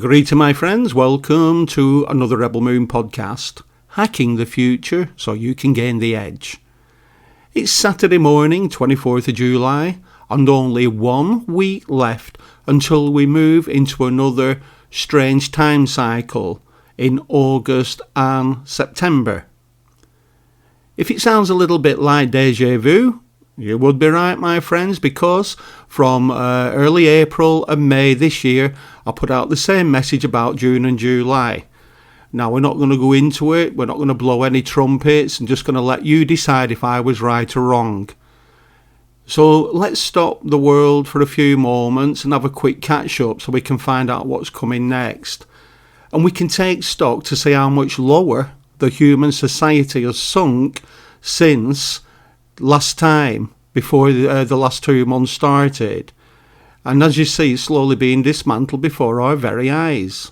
Greeting my friends, welcome to another Rebel Moon podcast, hacking the future so you can gain the edge. It's Saturday morning, 24th of July, and only 1 week left until we move into another strange time cycle in August and September. If it sounds a little bit like deja vu, you would be right, my friends, because from early April and May this year, I put out the same message about June and July. Now, we're not going to go into it, we're not going to blow any trumpets, I'm just going to let you decide if I was right or wrong. So let's stop the world for a few moments and have a quick catch up so we can find out what's coming next. And we can take stock to see how much lower the human society has sunk since last time, before the last 2 months started. And as you see, it's slowly being dismantled before our very eyes.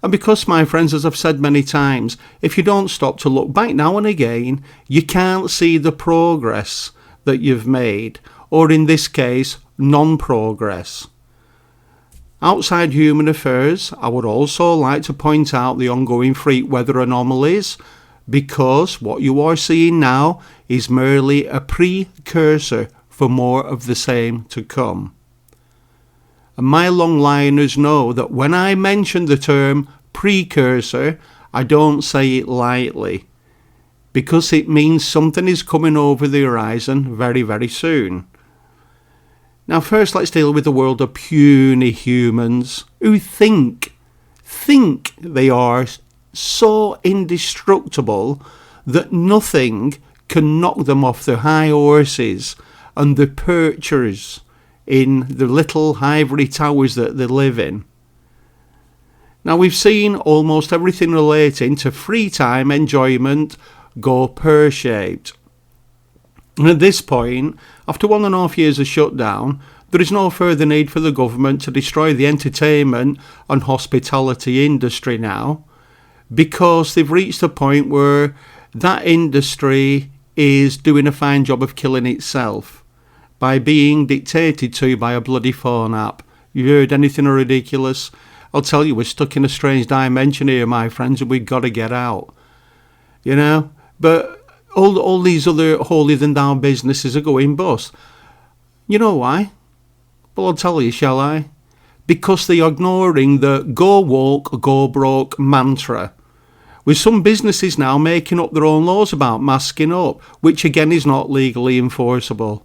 And because, my friends, as I've said many times, if you don't stop to look back now and again, you can't see the progress that you've made, or in this case, non-progress. Outside human affairs, I would also like to point out the ongoing freak weather anomalies, because what you are seeing now is merely a precursor for more of the same to come. And my longliners know that when I mention the term precursor, I don't say it lightly, because it means something is coming over the horizon very, very soon. Now first, let's deal with the world of puny humans who think they are so indestructible that nothing can knock them off their high horses and the perchers in the little ivory towers that they live in. Now, we've seen almost everything relating to free time enjoyment go pear-shaped. And at this point, after 1.5 years of shutdown, there is no further need for the government to destroy the entertainment and hospitality industry now, because they've reached a point where that industry is doing a fine job of killing itself by being dictated to by a bloody phone app. You heard anything ridiculous? I'll tell you, we're stuck in a strange dimension here, my friends, and we've got to get out. You know? But all these other holier-than-thou businesses are going bust. You know why? Well, I'll tell you, shall I? Because they are ignoring the go woke, go broke mantra. With some businesses now making up their own laws about masking up, which again is not legally enforceable.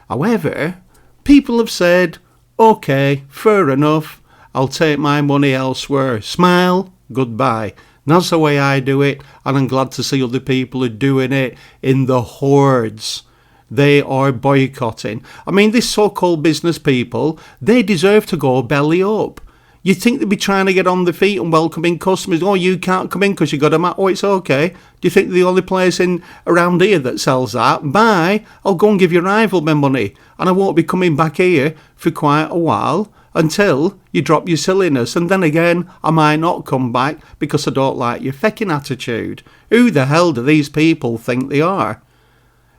However, people have said, okay, fair enough, I'll take my money elsewhere. Smile, goodbye. And that's the way I do it, and I'm glad to see other people are doing it in the hordes. They are boycotting. I mean, these so-called business people, they deserve to go belly up. You'd think they'd be trying to get on their feet and welcoming customers. Oh, you can't come in because you got a mat. Oh, it's okay. Do you think they're the only place around here that sells that? Bye. I'll go and give your rival my money, and I won't be coming back here for quite a while until you drop your silliness. And then again, I might not come back because I don't like your fecking attitude. Who the hell do these people think they are?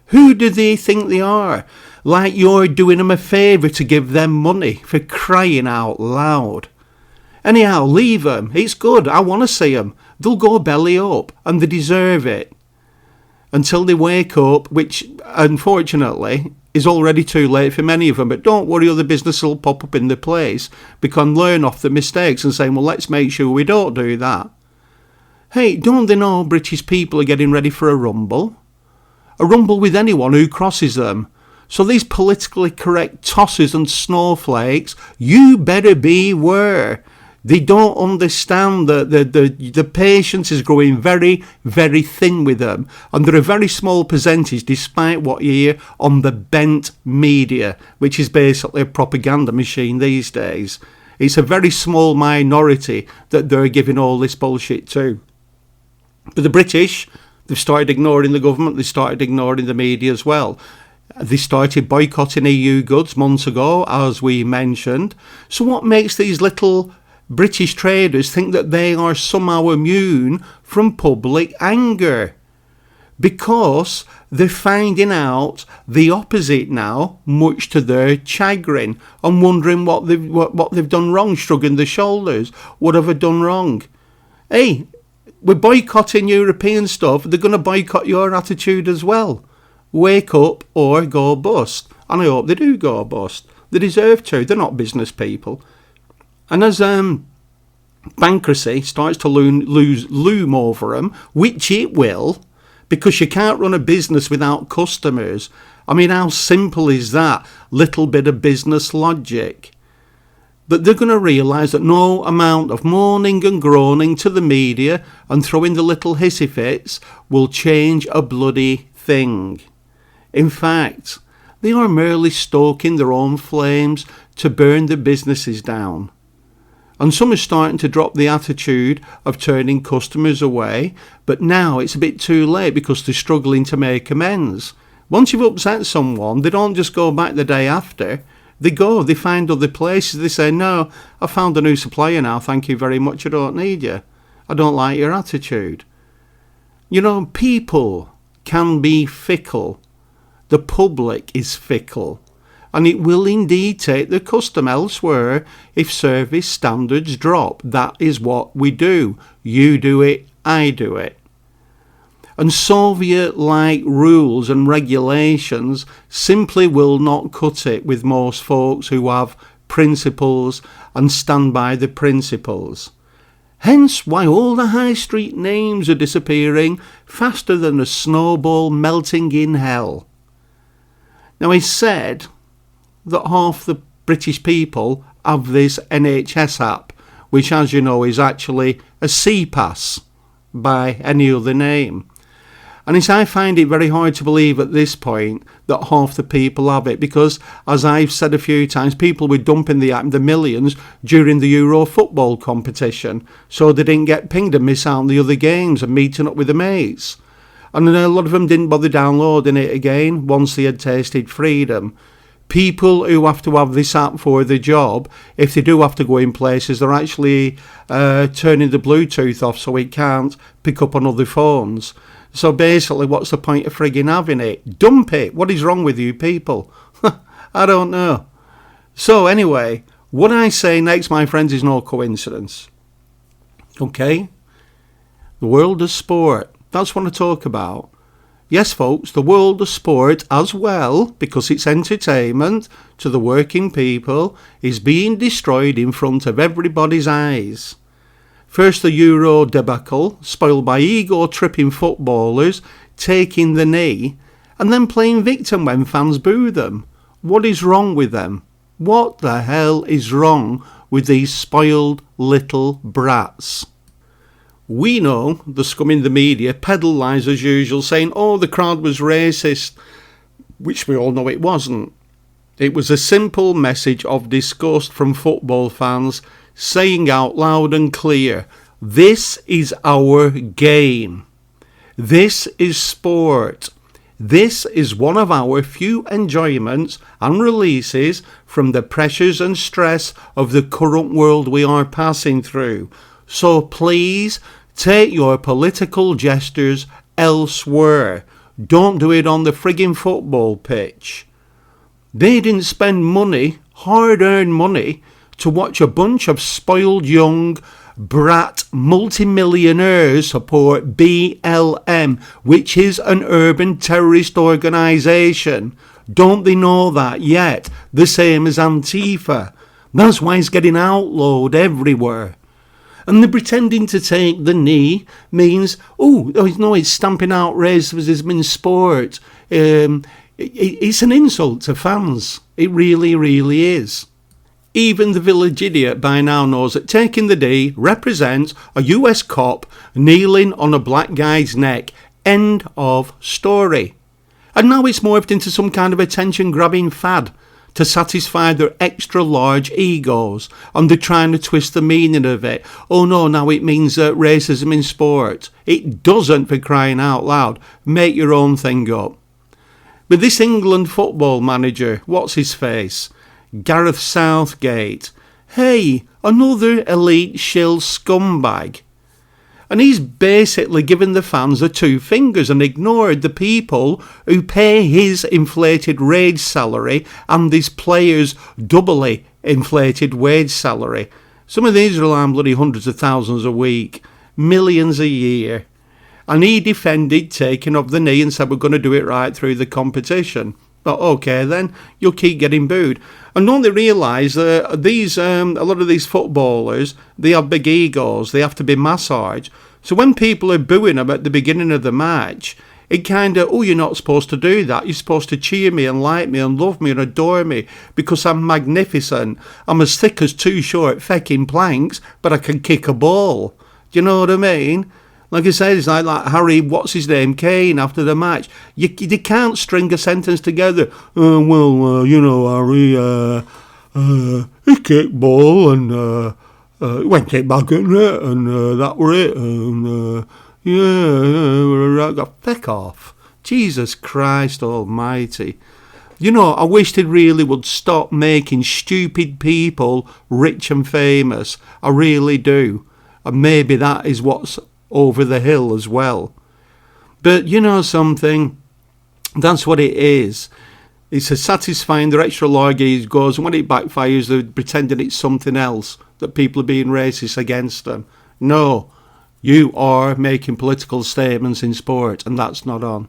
Who do they think they are? Like you're doing them a favour to give them money, for crying out loud. Anyhow, leave them. It's good. I want to see them. They'll go belly up, and they deserve it. Until they wake up, which, unfortunately, is already too late for many of them. But don't worry, other businesses will pop up in their place. We can learn off the mistakes and say, well, let's make sure we don't do that. Hey, don't they know British people are getting ready for a rumble? A rumble with anyone who crosses them. So these politically correct tossers and snowflakes, you better beware. They don't understand that the patience is growing very, very thin with them. And they're a very small percentage, despite what you hear on the bent media, which is basically a propaganda machine these days. It's a very small minority that they're giving all this bullshit to. But the British, they've started ignoring the government, they started ignoring the media as well. They started boycotting EU goods months ago, as we mentioned. So what makes these little British traders think that they are somehow immune from public anger? because they're finding out the opposite now, much to their chagrin, and wondering what they've done wrong, shrugging their shoulders. What have I done wrong? Hey, we're boycotting European stuff. They're going to boycott your attitude as well. Wake up or go bust. And I hope they do go bust. They deserve to. They're not business people. And as bankruptcy starts to loom over them, which it will, because you can't run a business without customers. I mean, how simple is that? Little bit of business logic. But they're going to realise that no amount of moaning and groaning to the media and throwing the little hissy fits will change a bloody thing. In fact, they are merely stoking their own flames to burn the businesses down. And some are starting to drop the attitude of turning customers away, but now it's a bit too late because they're struggling to make amends. Once you've upset someone, they don't just go back the day after. They find other places. They say, no, I found a new supplier now, thank you very much, I don't need you. I don't like your attitude. You know, people can be fickle. The public is fickle. And it will indeed take the custom elsewhere if service standards drop. That is what we do. You do it, I do it. And Soviet-like rules and regulations simply will not cut it with most folks who have principles and stand by the principles. Hence why all the high street names are disappearing faster than a snowball melting in hell. Now, it's said that half the British people have this NHS app, which, as you know, is actually a CPAS by any other name. And I find it very hard to believe at this point that half the people have it, because, as I've said a few times, people were dumping the app in the millions during the Euro football competition, so they didn't get pinged and miss out on the other games and meeting up with the mates. And a lot of them didn't bother downloading it again once they had tasted freedom. People who have to have this app for the job, if they do have to go in places, they're actually turning the Bluetooth off so it can't pick up on other phones. So basically, what's the point of frigging having it? Dump it. What is wrong with you people? I don't know. So anyway, what I say next, my friends, is no coincidence. Okay? The world of sport. That's what I talk about. Yes, folks, the world of sport as well, because it's entertainment to the working people, is being destroyed in front of everybody's eyes. First the Euro debacle, spoiled by ego-tripping footballers taking the knee, and then playing victim when fans boo them. What is wrong with them? What the hell is wrong with these spoiled little brats? We know the scum in the media peddle lies as usual, saying, oh, the crowd was racist, which we all know it wasn't. It was a simple message of disgust from football fans, saying out loud and clear, this is our game. This is sport. This is one of our few enjoyments and releases from the pressures and stress of the current world we are passing through. So please, take your political gestures elsewhere. Don't do it on the frigging football pitch. They didn't spend money, hard-earned money, to watch a bunch of spoiled young brat multimillionaires support BLM, which is an urban terrorist organisation. Don't they know that yet? The same as Antifa. That's why it's getting outlawed everywhere. And the pretending to take the knee means, it's stamping out racism in sport. It's an insult to fans. It really, really is. Even the village idiot by now knows that taking the knee represents a US cop kneeling on a black guy's neck. End of story. And now it's morphed into some kind of attention-grabbing fad to satisfy their extra-large egos, and they're trying to twist the meaning of it. Oh no, now it means racism in sport. It doesn't, for crying out loud. Make your own thing up. But this England football manager, what's his face? Gareth Southgate. Hey, another elite shill scumbag. And he's basically given the fans the two fingers and ignored the people who pay his inflated wage salary and his players' doubly inflated wage salary. Some of these rely on bloody hundreds of thousands a week, millions a year. And he defended taking off the knee and said we're going to do it right through the competition. But okay then, you'll keep getting booed. And don't they realise that a lot of these footballers, they have big egos, they have to be massaged. So when people are booing them at the beginning of the match, it kind of, oh, you're not supposed to do that. You're supposed to cheer me and like me and love me and adore me because I'm magnificent. I'm as thick as two short fecking planks, but I can kick a ball. Do you know what I mean? Like I said, it's like Harry, what's his name, Kane, after the match. You can't string a sentence together. Harry, he kicked ball and went it back in it and that were it. And feck off. Jesus Christ almighty. You know, I wish they really would stop making stupid people rich and famous. I really do. And maybe that is what's over the hill as well. But you know something? That's what it is. It's a satisfying, their extra lorgy goes, and when it backfires, they're pretending it's something else, that people are being racist against them. No, you are making political statements in sport, and that's not on.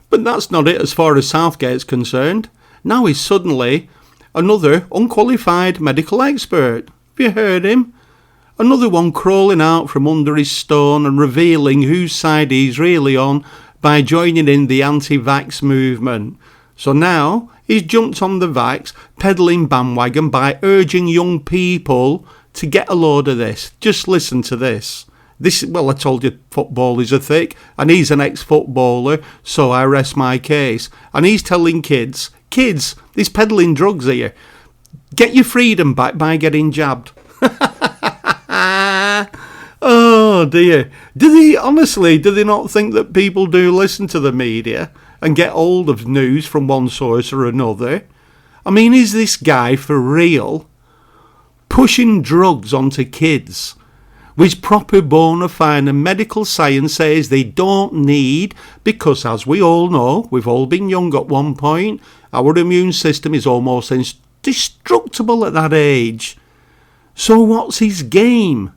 But that's not it as far as Southgate's concerned. Now he's suddenly another unqualified medical expert. Have you heard him? Another one crawling out from under his stone and revealing whose side he's really on by joining in the anti-vax movement. So now he's jumped on the vax peddling bandwagon by urging young people to get a load of this. Just listen to this. Well, I told you footballers are thick, and he's an ex-footballer, so I rest my case. And he's telling kids, he's peddling drugs here. Get your freedom back by getting jabbed. Oh dear. Do they not think that people do listen to the media and get hold of news from one source or another? I mean, is this guy for real? Pushing drugs onto kids, which proper bona fide and medical science says they don't need, because as we all know, we've all been young at one point, our immune system is almost indestructible at that age. So what's his game?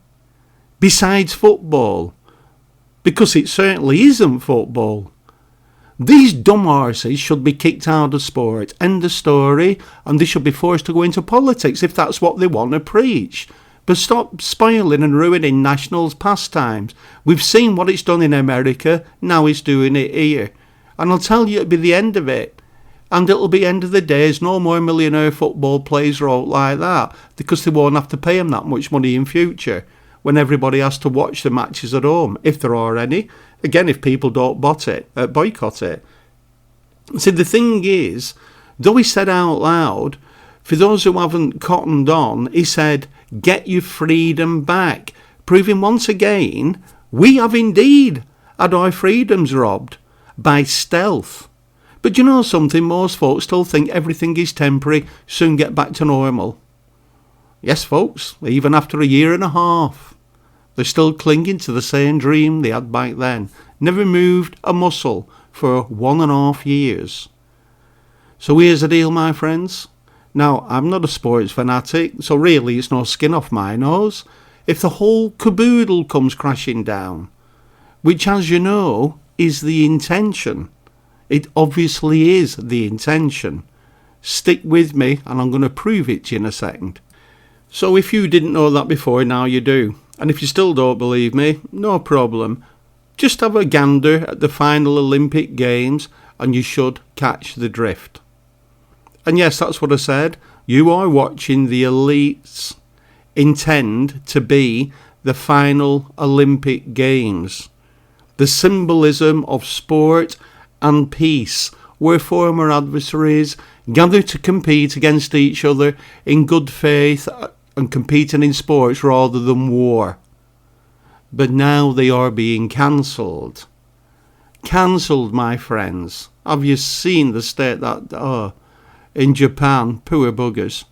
Besides football, because it certainly isn't football. These dumb arses should be kicked out of sport, end of story, and they should be forced to go into politics if that's what they want to preach. But stop spoiling and ruining nationals' pastimes. We've seen what it's done in America, now it's doing it here. And I'll tell you, it'll be the end of it. And it'll be end of the days, no more millionaire football players or out like that, because they won't have to pay them that much money in future, when everybody has to watch the matches at home, if there are any. Again, if people don't boycott it. See, the thing is, though he said out loud, for those who haven't cottoned on, he said, get your freedom back, proving once again, we have indeed had our freedoms robbed by stealth. But you know something, most folks still think everything is temporary, soon get back to normal. Yes, folks, even after a year and a half. They're still clinging to the same dream they had back then. Never moved a muscle for 1.5 years. So here's the deal, my friends. Now, I'm not a sports fanatic, so really it's no skin off my nose. If the whole caboodle comes crashing down, which, as you know, is the intention. It obviously is the intention. Stick with me, and I'm going to prove it to you in a second. So if you didn't know that before, now you do. And if you still don't believe me, no problem. Just have a gander at the final Olympic Games and you should catch the drift. And yes, that's what I said. You are watching the elites intend to be the final Olympic Games. The symbolism of sport and peace, where former adversaries gather to compete against each other in good faith and competing in sports rather than war. But now they are being cancelled. Cancelled, my friends. Have you seen the state that, in Japan, poor buggers.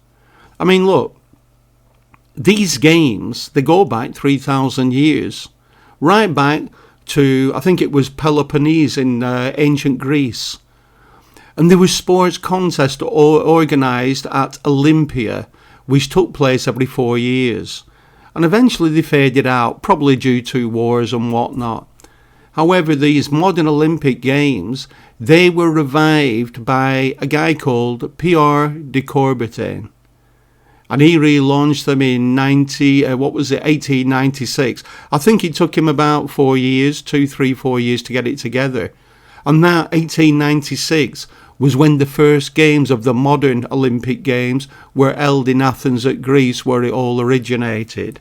I mean, look, these games, they go back 3,000 years. right back to, I think it was Peloponnese in ancient Greece. And there was sports contests organised at Olympia, which took place every 4 years. And eventually they faded out, probably due to wars and whatnot. However, these modern Olympic Games, they were revived by a guy called Pierre de Coubertin. And he relaunched them in 1896. I think it took him about 4 years, 4 years to get it together. And that 1896 was when the first games of the modern Olympic Games were held in Athens at Greece, where it all originated.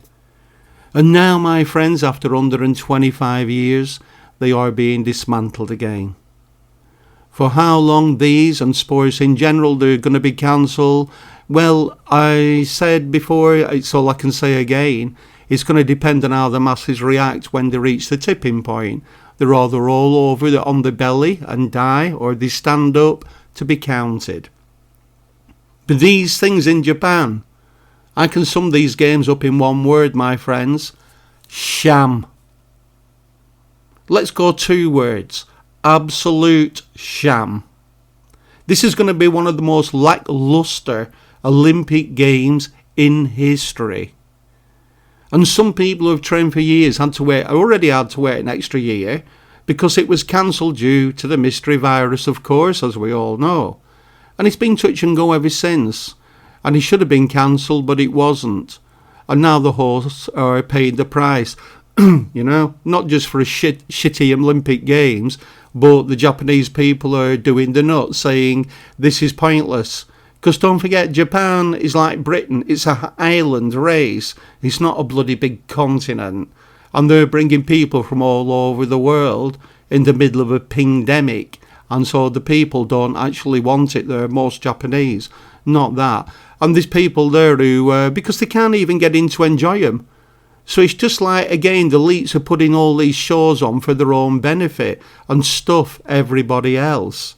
And now, my friends, after 125 years, they are being dismantled again. For how long these and sports in general they're going to be cancelled? Well, I said before, it's all I can say again. It's going to depend on how the masses react when they reach the tipping point. They're either roll over on the belly and die, or they stand up to be counted. But these things in Japan, I can sum these games up in one word, my friends. Sham. Let's go 2 words. Absolute sham. This is going to be one of the most lackluster Olympic Games in history. And some people who have trained for years already had to wait an extra year because it was cancelled due to the mystery virus, of course, as we all know. And it's been touch and go ever since. And it should have been cancelled, but it wasn't. And now the hosts are paying the price. Not just for a shitty Olympic Games, but the Japanese people are doing the nuts, saying this is pointless. Because don't forget, Japan is like Britain. It's an island race. It's not a bloody big continent. And they're bringing people from all over the world in the middle of a pandemic. And so the people don't actually want it. They're most Japanese. Not that. And there's people there who, because they can't even get in to enjoy them. So it's just like, again, the elites are putting all these shows on for their own benefit and stuff everybody else.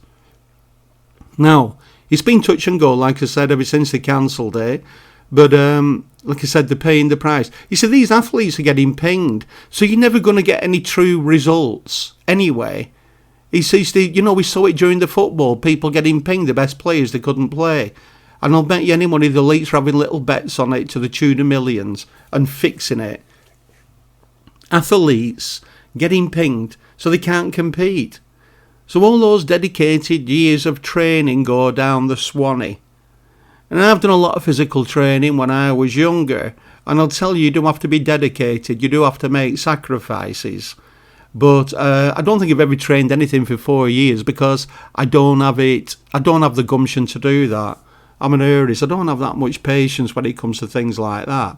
Now, it's been touch and go, like I said, ever since they cancelled it. But, like I said, they're paying the price. You see, these athletes are getting pinged. So you're never going to get any true results anyway. We saw it during the football. People getting pinged, the best players, they couldn't play. And I'll bet you any money the elites are having little bets on it to the tune of millions and fixing it. Athletes getting pinged so they can't compete. So all those dedicated years of training go down the Swanee. And I've done a lot of physical training when I was younger. And I'll tell you do have to be dedicated. You do have to make sacrifices. But I don't think I've ever trained anything for 4 years because I don't have it. I don't have the gumption to do that. I'm an Aries. I don't have that much patience when it comes to things like that.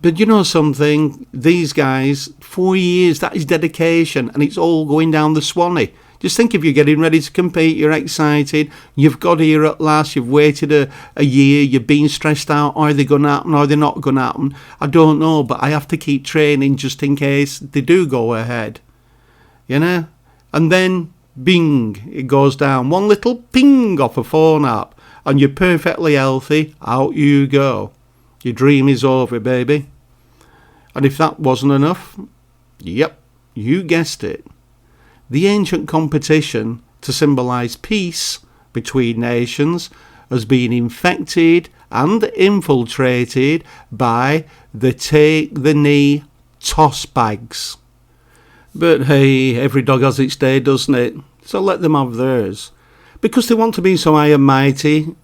But you know something? These guys, 4 years, that is dedication, and it's all going down the Swanee. Just think if you're getting ready to compete, you're excited, you've got here at last, you've waited a year, you've been stressed out, are they going to happen, are they not going to happen? I don't know, but I have to keep training just in case they do go ahead. And then, bing, it goes down. One little ping off a phone app, and you're perfectly healthy, out you go. Your dream is over, baby. And if that wasn't enough, yep, you guessed it. The ancient competition to symbolise peace between nations has been infected and infiltrated by the take-the-knee toss bags. But hey, every dog has its day, doesn't it? So let them have theirs. Because they want to be so high and mighty,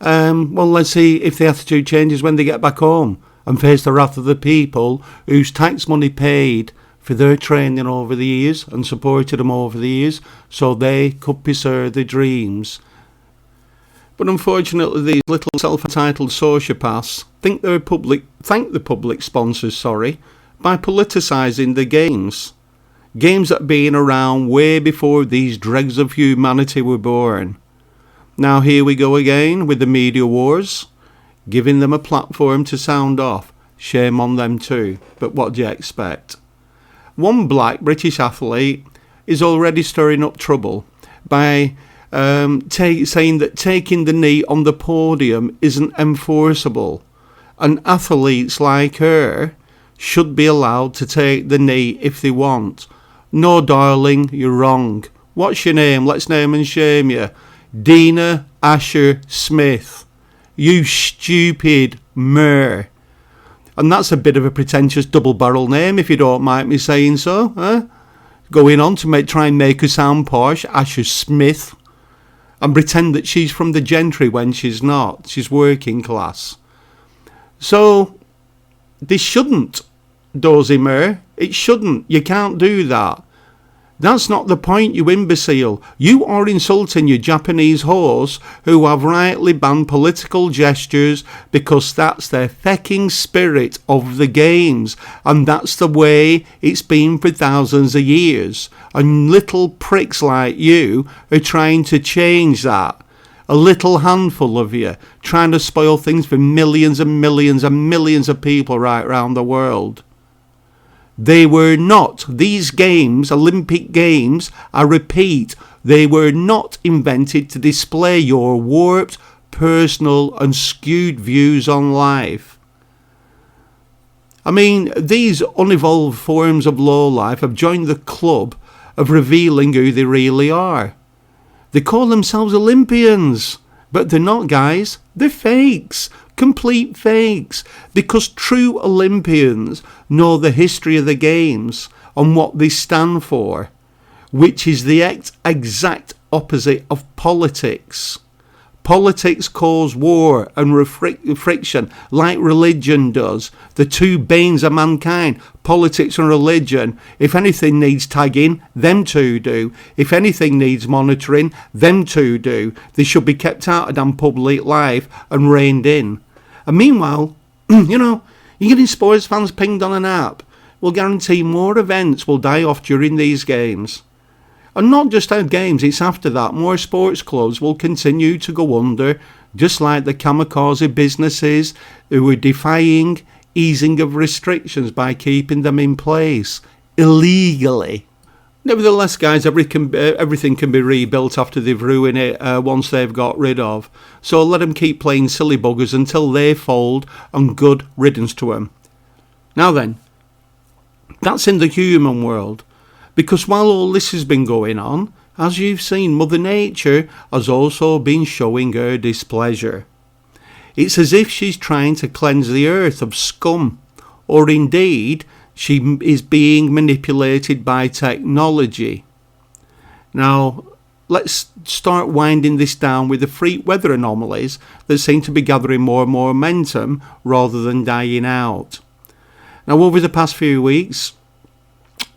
well, let's see if the attitude changes when they get back home and face the wrath of the people whose tax money paid for their training over the years and supported them over the years so they could pursue their dreams. But unfortunately, these little self-entitled sociopaths thank the public sponsors, by politicising the games. Games that have been around way before these dregs of humanity were born. Now here we go again with the media wars, giving them a platform to sound off. Shame on them too, but what do you expect? One black British athlete is already stirring up trouble by saying that taking the knee on the podium isn't enforceable. And athletes like her should be allowed to take the knee if they want. No, darling, you're wrong. What's your name? Let's name and shame you. Dina Asher Smith. You stupid mer. And that's a bit of a pretentious double-barrel name, if you don't mind me saying so. Going on to try and make her sound posh, Asher Smith, and pretend that she's from the gentry when she's not. She's working class. So, this shouldn't, Dozy Mer. It shouldn't. You can't do that. That's not the point, you imbecile. You are insulting your Japanese horse who have rightly banned political gestures because that's their fecking spirit of the games, and that's the way it's been for thousands of years. And little pricks like you are trying to change that. A little handful of you trying to spoil things for millions and millions and millions of people right around the world. They were not, these games, Olympic Games, I repeat, they were not invented to display your warped, personal and skewed views on life. I mean, these unevolved forms of low life have joined the club of revealing who they really are. They call themselves Olympians, but they're not, guys. They're fakes. Complete fakes, because true Olympians know the history of the games and what they stand for, which is the exact opposite of politics. Politics cause war and friction like religion does, the two banes of mankind. Politics and religion, if anything needs tagging, them two do. If anything needs monitoring, them two do. They should be kept out of damn public life and reined in. And meanwhile, you're getting sports fans pinged on an app. Will guarantee more events will die off during these games. And not just our games, it's after that. More sports clubs will continue to go under, just like the kamikaze businesses who are defying easing of restrictions by keeping them in place illegally. Nevertheless, guys, everything can be rebuilt after they've ruined it once they've got rid of. So let them keep playing silly buggers until they fold, and good riddance to them. Now then, that's in the human world. Because while all this has been going on, as you've seen, Mother Nature has also been showing her displeasure. It's as if she's trying to cleanse the earth of scum, or indeed she is being manipulated by technology. Now, let's start winding this down with the freak weather anomalies that seem to be gathering more and more momentum rather than dying out. Now, over the past few weeks,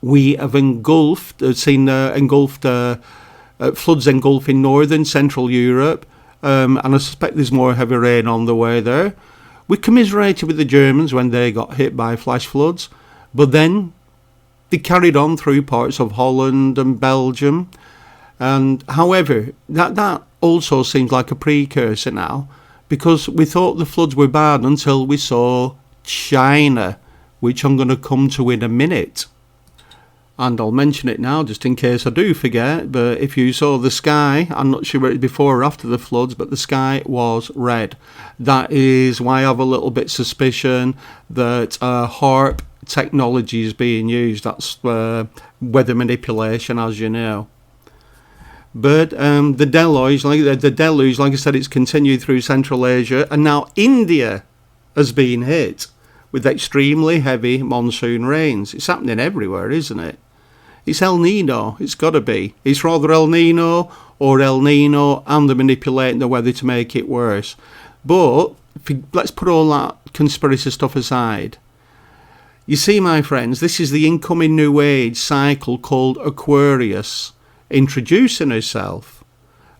we have floods engulfing northern central Europe, and I suspect there's more heavy rain on the way there. We commiserated with the Germans when they got hit by flash floods, but then they carried on through parts of Holland and Belgium. And however, that also seems like a precursor now, because we thought the floods were bad until we saw China, which I'm going to come to in a minute. And I'll mention it now just in case I do forget, but if you saw the sky, I'm not sure it was before or after the floods, but the sky was red. That is why I have a little bit suspicion that HARP technology is being used. That's weather manipulation, as you know. But the deluge, like I said, it's continued through Central Asia, and now India has been hit with extremely heavy monsoon rains. It's happening everywhere, isn't it? It's El Nino, it's got to be. It's rather El Nino or El Nino, and they're manipulating the weather to make it worse. But let's put all that conspiracy stuff aside. You see, my friends, this is the incoming new age cycle called Aquarius introducing herself,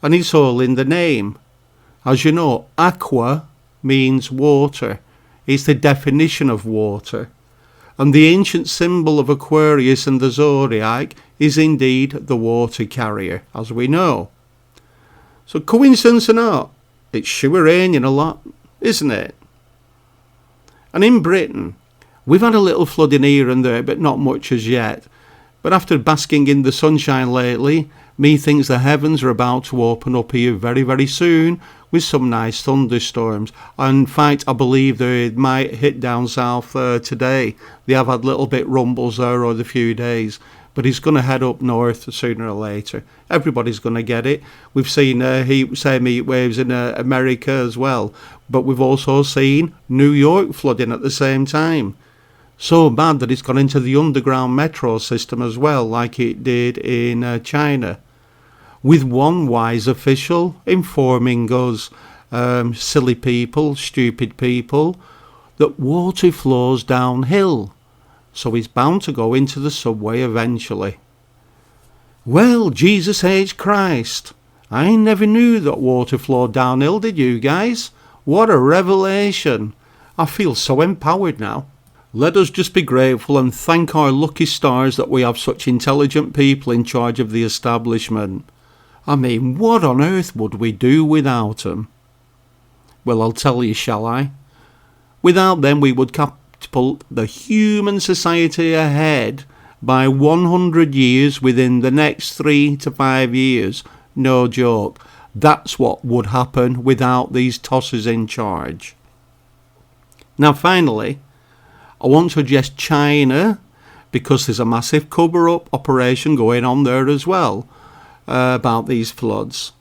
and it's all in the name. As you know, aqua means water. It's the definition of water. And the ancient symbol of Aquarius and the zodiac is indeed the water carrier, as we know. So coincidence or not, it's sure raining a lot, isn't it? And in Britain, we've had a little flooding here and there, but not much as yet. But after basking in the sunshine lately, Methinks the heavens are about to open up here very, very soon with some nice thunderstorms. In fact, I believe they might hit down south today. They have had little bit rumbles there over the few days, but it's going to head up north sooner or later. Everybody's going to get it. We've seen same heat waves in America as well, but we've also seen New York flooding at the same time. So bad that it's gone into the underground metro system as well, like it did in China. With one wise official informing us, silly people, stupid people, that water flows downhill, so it's bound to go into the subway eventually. Well, Jesus H. Christ, I never knew that water flowed downhill, did you guys? What a revelation. I feel so empowered now. Let us just be grateful and thank our lucky stars that we have such intelligent people in charge of the establishment. I mean, what on earth would we do without them? Well, I'll tell you, shall I? Without them, we would catapult the human society ahead by 100 years within the next 3 to 5 years. No joke. That's what would happen without these tossers in charge. Now, finally, I want to address China, because there's a massive cover-up operation going on there as well. About these floods.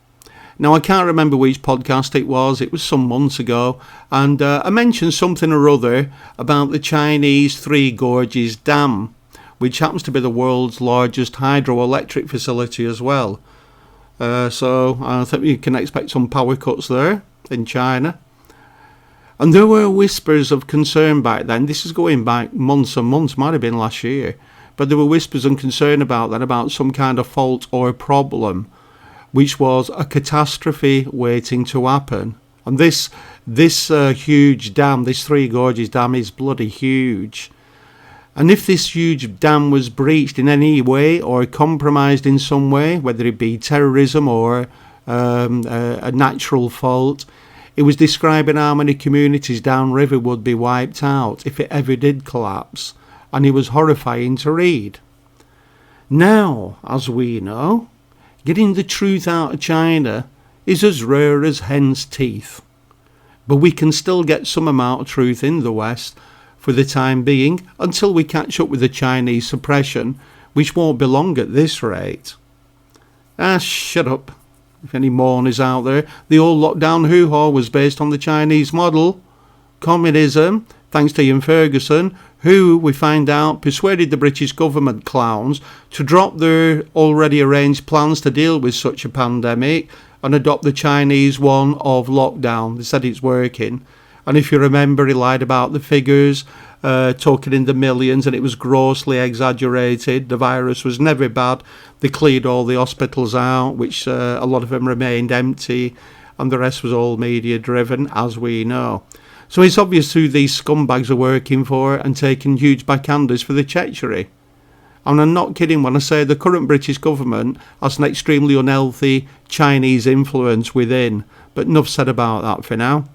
Now, I can't remember which podcast it was some months ago, and I mentioned something or other about the Chinese Three Gorges Dam, which happens to be the world's largest hydroelectric facility as well. So I think you can expect some power cuts there in China. And there were whispers of concern back then. This is going back months and months, might have been last year. But there were whispers and concern about that, about some kind of fault or problem, which was a catastrophe waiting to happen. And this huge dam, this Three Gorges Dam, is bloody huge. And if this huge dam was breached in any way or compromised in some way, whether it be terrorism or a natural fault, it was describing how many communities downriver would be wiped out if it ever did collapse. And it was horrifying to read. Now, as we know, getting the truth out of China is as rare as hen's teeth. But we can still get some amount of truth in the West for the time being until we catch up with the Chinese suppression, which won't be long at this rate. Shut up. If any mourners out there, the old lockdown hoo-ha was based on the Chinese model. Communism, thanks to Ian Ferguson, who, we find out, persuaded the British government clowns to drop their already arranged plans to deal with such a pandemic and adopt the Chinese one of lockdown. They said it's working. And if you remember, he lied about the figures, talking in the millions, and it was grossly exaggerated. The virus was never bad. They cleared all the hospitals out, which a lot of them remained empty, and the rest was all media driven, as we know. So it's obvious who these scumbags are working for and taking huge backhanders for the treachery. And I'm not kidding when I say the current British government has an extremely unhealthy Chinese influence within. But enough said about that for now.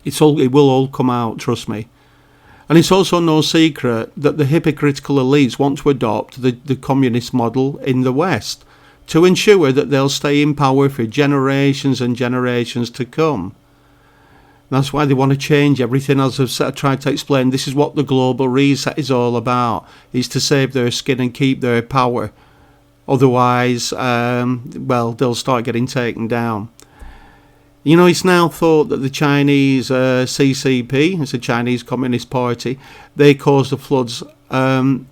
It will all come out, trust me. And it's also no secret that the hypocritical elites want to adopt the communist model in the West to ensure that they'll stay in power for generations and generations to come. That's why they want to change everything. As I've tried to explain, this is what the global reset is all about. It's to save their skin and keep their power. Otherwise, they'll start getting taken down. You know, it's now thought that the Chinese CCP, it's a Chinese Communist Party, they caused the floods and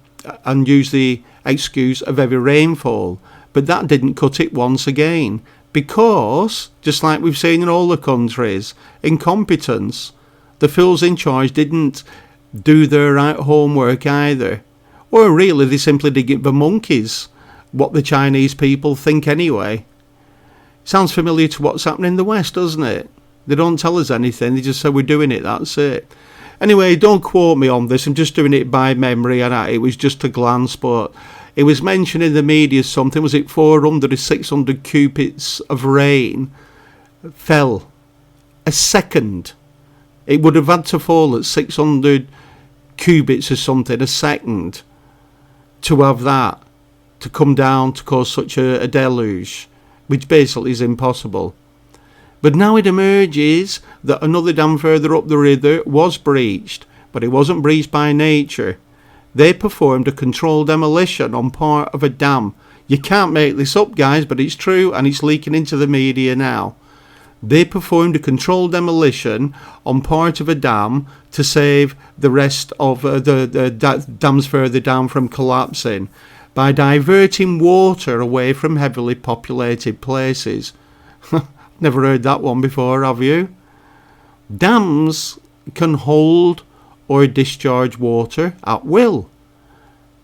used the excuse of heavy rainfall. But that didn't cut it once again. Because, just like we've seen in all the countries, incompetence. The fools in charge didn't do their homework either. Or really, they simply did give the monkeys what the Chinese people think anyway. Sounds familiar to what's happening in the West, doesn't it? They don't tell us anything, they just say we're doing it, that's it. Anyway, don't quote me on this, I'm just doing it by memory, and it was just a glance, but it was mentioned in the media something, was it 400 or 600 cubits of rain fell a second. It would have had to fall at 600 cubits or something a second to have that. to come down to cause such a deluge, which basically is impossible. But now it emerges that another dam further up the river was breached, but it wasn't breached by nature. They performed a controlled demolition on part of a dam. You can't make this up, guys, but it's true, and it's leaking into the media now. They performed a controlled demolition on part of a dam to save the rest of the dams further down from collapsing by diverting water away from heavily populated places. Never heard that one before, have you? Dams can hold or discharge water at will.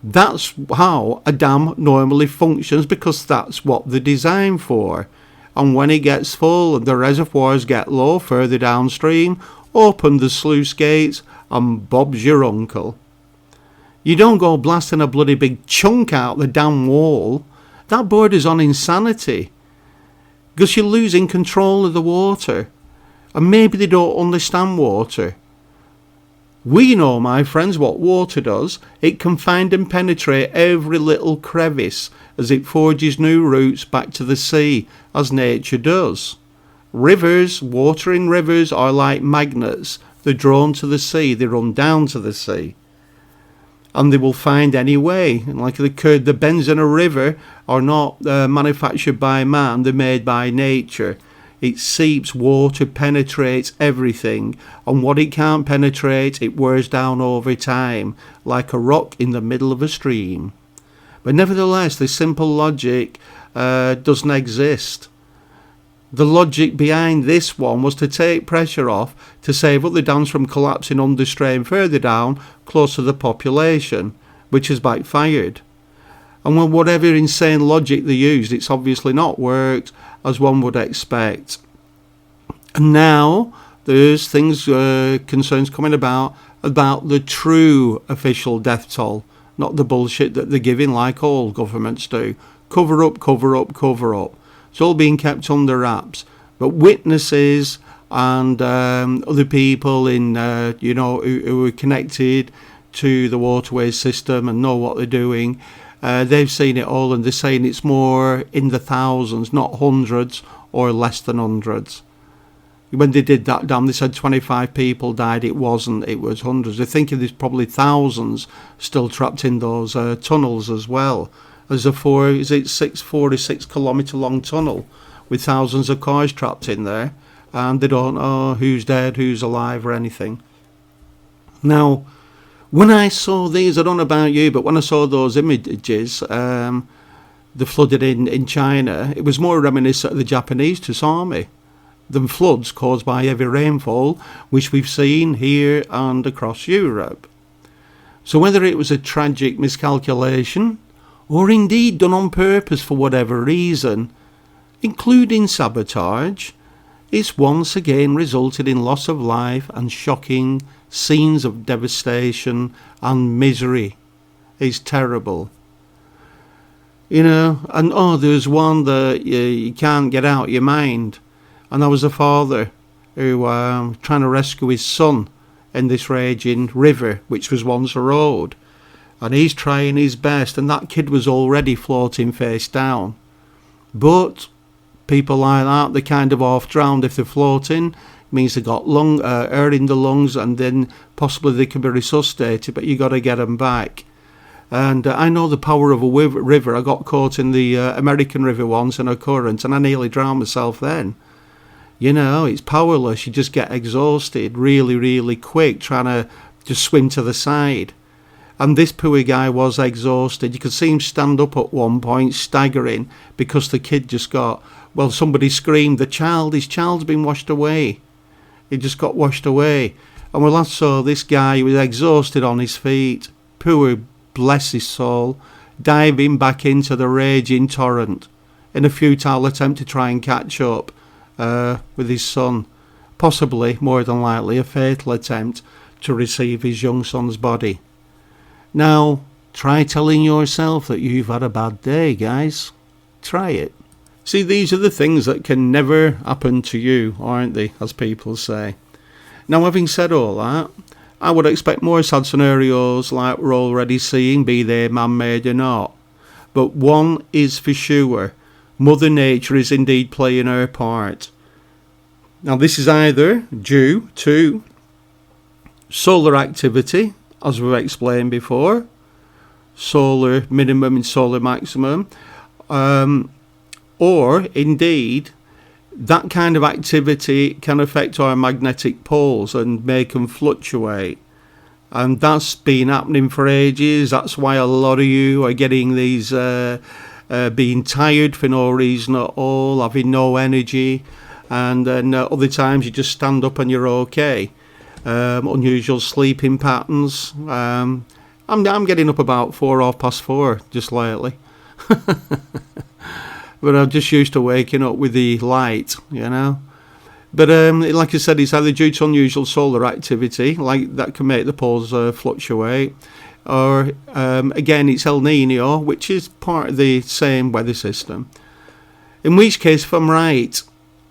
That's how a dam normally functions, because that's what they're designed for. And when it gets full and the reservoirs get low further downstream, open the sluice gates and Bob's your uncle. You don't go blasting a bloody big chunk out the dam wall. That borders on insanity, because you're losing control of the water. And maybe they don't understand water. We know, my friends, what water does. It can find and penetrate every little crevice as it forges new routes back to the sea, as nature does. Rivers, water in rivers, are like magnets. They're drawn to the sea, they run down to the sea. And they will find any way. Like the bends in a river are not manufactured by man, they're made by nature. It seeps, water penetrates everything, and what it can't penetrate, it wears down over time, like a rock in the middle of a stream. But nevertheless, this simple logic doesn't exist. The logic behind this one was to take pressure off to save other dams from collapsing under strain further down, close to the population, which has backfired. And with whatever insane logic they used, it's obviously not worked, as one would expect. And now there's concerns coming about the true official death toll, not the bullshit that they're giving like all governments do. Cover up, cover up, cover up. It's all being kept under wraps. But witnesses and other people who are connected to the waterways system and know what they're doing, they've seen it all, and they're saying it's more in the thousands, not hundreds or less than hundreds. When they did that dam, they said 25 people died. It wasn't. It was hundreds. They're thinking there's probably thousands still trapped in those tunnels as well. There's a 46 kilometre long tunnel with thousands of cars trapped in there, and they don't know who's dead, who's alive, or anything. Now, when I saw these, I don't know about you, but when I saw those images, the flooded in China, it was more reminiscent of the Japanese tsunami than floods caused by heavy rainfall, which we've seen here and across Europe. So whether it was a tragic miscalculation, or indeed done on purpose for whatever reason, including sabotage, it's once again resulted in loss of life and shocking scenes of devastation and misery. It's terrible. And there's one that you can't get out of your mind. And that was a father who trying to rescue his son in this raging river, which was once a road. And he's trying his best, and that kid was already floating face down. But people like that, they're kind of half drowned if they're floating. It means they've got air in the lungs, and then possibly they can be resuscitated, but you got to get them back. And I know the power of a river. I got caught in the American river once in a current, and I nearly drowned myself then. It's powerless. You just get exhausted really, really quick trying to just swim to the side. And this poor guy was exhausted. You could see him stand up at one point, staggering, because the kid just somebody screamed, his child's been washed away. He just got washed away. And we last saw this guy, he was exhausted on his feet, poor, bless his soul, diving back into the raging torrent in a futile attempt to try and catch up with his son. Possibly, more than likely, a fatal attempt to receive his young son's body. Now, try telling yourself that you've had a bad day, guys. Try it. See, these are the things that can never happen to you, aren't they, as people say. Now, having said all that, I would expect more sad scenarios like we're already seeing, be they man-made or not. But one is for sure, Mother Nature is indeed playing her part. Now this is either due to solar activity, as we've explained before, solar minimum and solar maximum, or indeed that kind of activity can affect our magnetic poles and make them fluctuate. And that's been happening for ages. That's why a lot of you are getting these being tired for no reason at all, having no energy, and then other times you just stand up and you're okay. Unusual sleeping patterns. I'm getting up about 4:30 just lately. But I'm just used to waking up with the light, you know. But like I said, it's either due to unusual solar activity, like that can make the poles fluctuate, or again, it's El Nino, which is part of the same weather system. In which case,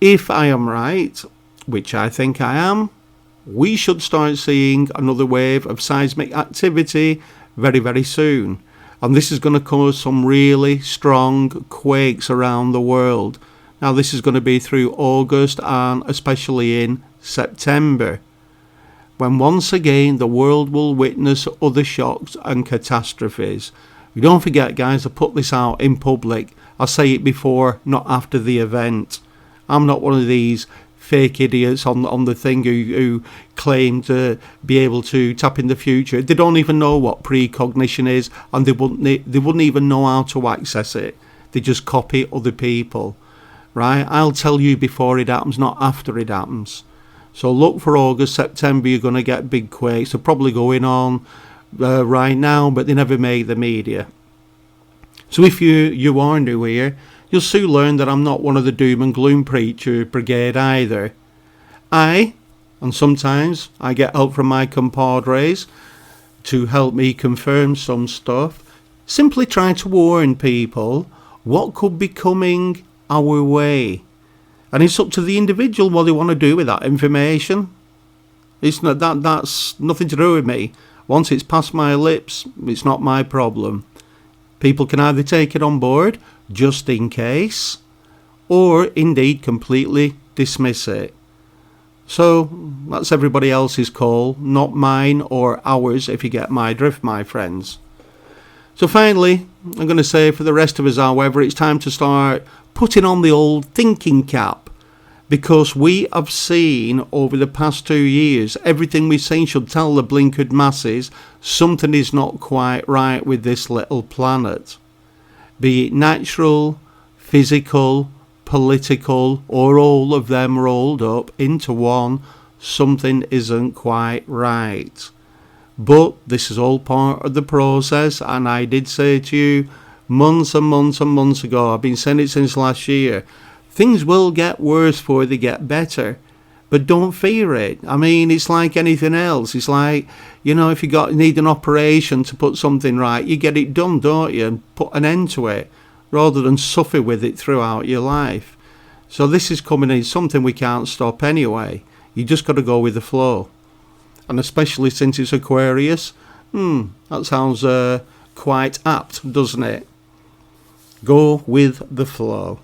if I am right, which I think I am, we should start seeing another wave of seismic activity very, very soon. And this is going to cause some really strong quakes around the world. Now this is going to be through August and especially in September, when once again the world will witness other shocks and catastrophes. You don't forget, guys, I put this out in public. I say it before, not after the event. I'm not one of these fake idiots on the thing who claim to be able to tap in the future. They don't even know what precognition is, and they wouldn't even know how to access it. They just copy other people, right? I'll tell you before it happens, not after it happens. So look for August, September. You're going to get big quakes. They're probably going on right now, but they never make the media. So if you are new here, you'll soon learn that I'm not one of the doom and gloom preacher brigade either. And sometimes I get help from my compadres to help me confirm some stuff, simply try to warn people what could be coming our way. And it's up to the individual what they want to do with that information. It's not that's nothing to do with me. Once it's past my lips, it's not my problem. People can either take it on board, just in case, or indeed completely dismiss it. So that's everybody else's call, not mine or ours, if you get my drift, my friends. So finally, I'm going to say for the rest of us, however, it's time to start putting on the old thinking cap, because we have seen over the past 2 years, everything we've seen should tell the blinkered masses something is not quite right with this little planet. Be it natural, physical, political, or all of them rolled up into one, something isn't quite right. But this is all part of the process, and I did say to you months and months and months ago, I've been saying it since last year, things will get worse before they get better. But don't fear it. I mean, it's like anything else. It's like, you know, if you need an operation to put something right, you get it done, don't you? And put an end to it, rather than suffer with it throughout your life. So this is coming in, something we can't stop anyway. You just got to go with the flow. And especially since it's Aquarius, that sounds quite apt, doesn't it? Go with the flow.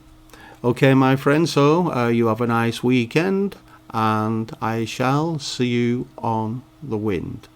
Okay, my friends, so you have a nice weekend, and I shall see you on the wind.